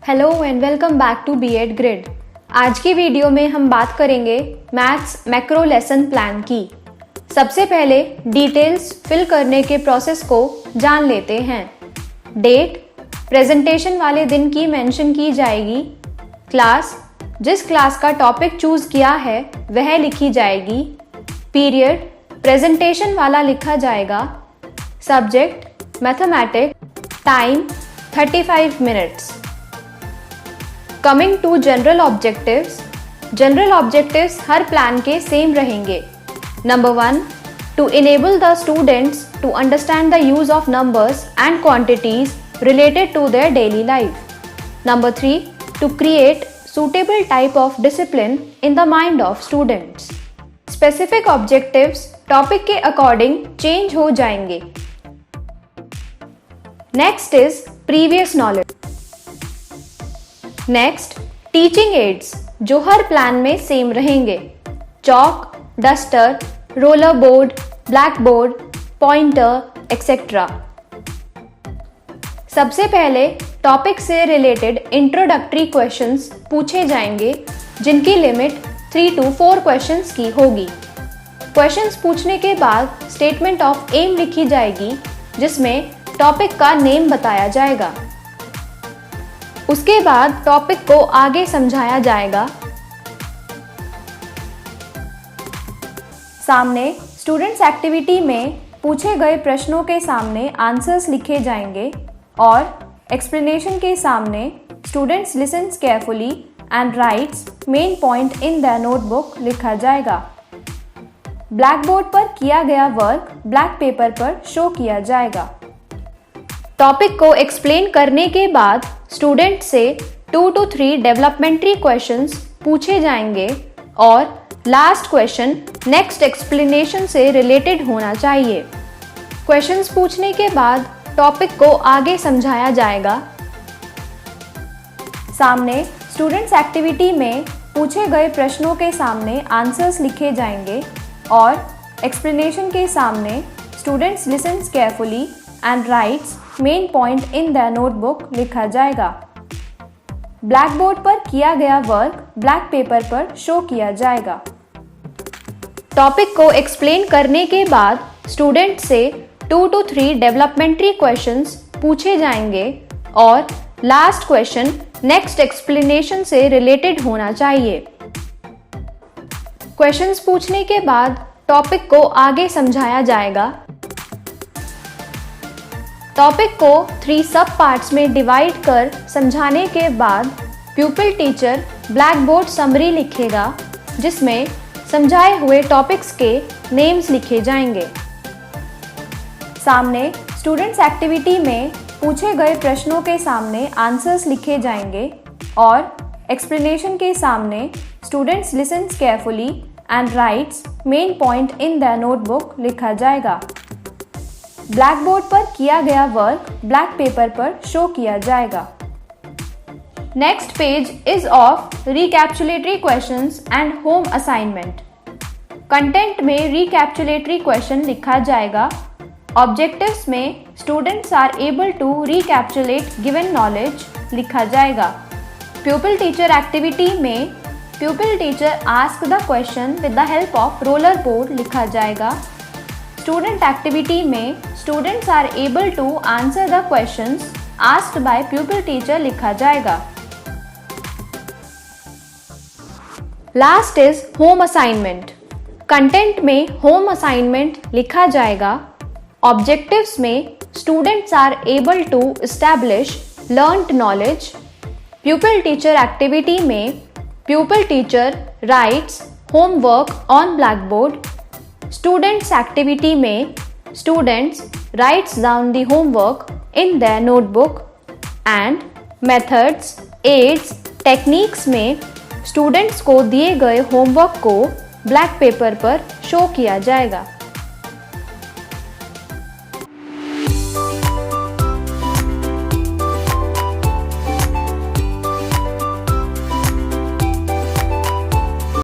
Hello and welcome back to BEd grid. आज की video में हम बात करेंगे मैथ्स मैक्रो लेसन प्लान की। सबसे पहले डिटेल्स फिल करने के प्रोसेस को जान लेते हैं। डेट प्रेजेंटेशन वाले दिन की मेंशन की जाएगी। क्लास जिस क्लास का टॉपिक चूज किया है वह लिखी जाएगी। पीरियड प्रेजेंटेशन वाला लिखा जाएगा। Subject mathematics. Time 35 minutes. Coming to general objectives हर प्लान के सेम रहेंगे। Number 1, to enable the students to understand the use of numbers and quantities related to their daily life. Number 3, to create suitable type of discipline in the mind of students. Specific objectives topic के according change हो जाएंगे। Next is previous knowledge. Next teaching ads जो हर plan में same रहेंगे। Chalk, duster, roller board, black board, pointer etcetera. सबसे पहले topic से related introductory questions पूछे जाएंगे जिनकी लिमिट 3 to 4 क्वेश्चंस की होगी। क्वेश्चंस पूछने के बाद स्टेटमेंट ऑफ एम लिखी जाएगी जिसमें टॉपिक का नेम बताया जाएगा। उसके बाद टॉपिक को आगे समझाया जाएगा। सामने स्टूडेंट्स एक्टिविटी में पूछे गए प्रश्नों के सामने आंसर्स लिखे जाएंगे और एक्सप्लेनेशन के सामने students listens carefully and writes main point in the notebook लिखा जाएगा। ब्लैक बोर्ड पर किया गया वर्क ब्लैक पेपर पर शो किया जाएगा। टॉपिक को एक्सप्लेन करने के बाद स्टूडेंट से 2 to 3 डेवलपमेंट्री क्वेश्चंस पूछे जाएंगे और लास्ट क्वेश्चन नेक्स्ट एक्सप्लेनेशन से रिलेटेड होना चाहिए। क्वेश्चंस पूछने के बाद टॉपिक को आगे समझाया जाएगा। सामने स्टूडेंट्स एक्टिविटी में पूछे गए प्रश्नों के सामने आंसर्स लिखे जाएंगे और एक्सप्लेनेशन के सामने students listens carefully and writes main point in the notebook लिखा जाएगा। ब्लैक बोर्ड पर किया गया वर्क ब्लैक पेपर पर शो किया जाएगा। टॉपिक को एक्सप्लेन करने के बाद स्टूडेंट से 2 to 3 डेवलपमेंट्री क्वेश्चंस पूछे जाएंगे और लास्ट क्वेश्चन नेक्स्ट एक्सप्लेनेशन से रिलेटेड होना चाहिए। क्वेश्चंस पूछने के बाद टॉपिक को आगे समझाया जाएगा। टॉपिक को 3 सब पार्ट्स में डिवाइड कर समझाने के बाद प्यूपिल टीचर ब्लैक बोर्ड समरी लिखेगा जिसमें समझाए हुए टॉपिक्स के नेम्स लिखे जाएंगे। सामने स्टूडेंट्स एक्टिविटी में पूछे गए प्रश्नों के सामने आंसर्स लिखे जाएंगे और एक्सप्लेनेशन के सामने students listens carefully and writes main point in the notebook लिखा जाएगा। ब्लैक बोर्ड पर किया गया वर्क ब्लैक पेपर पर शो किया जाएगा। Next page is of recapitulatory questions and home assignment. Content में रिकैप्चुलेटरी क्वेश्चन लिखा जाएगा। ऑब्जेक्टिव्स में students are able to recapitulate given knowledge लिखा जाएगा। प्यूपिल टीचर एक्टिविटी में pupil teacher ask the question with the help of roller board लिखा जाएगा। Student activity में students are able to answer the questions asked by pupil teacher लिखा जाएगा। Last is home assignment. Content में home assignment लिखा जाएगा। Objectives में students are able to establish learned knowledge. Pupil teacher activity में pupil teacher writes homework on black board. Students activity में students writes down the homework in the notebook. And methods, aids, techniques में students को दिए गए homework को black paper पर show किया जाएगा।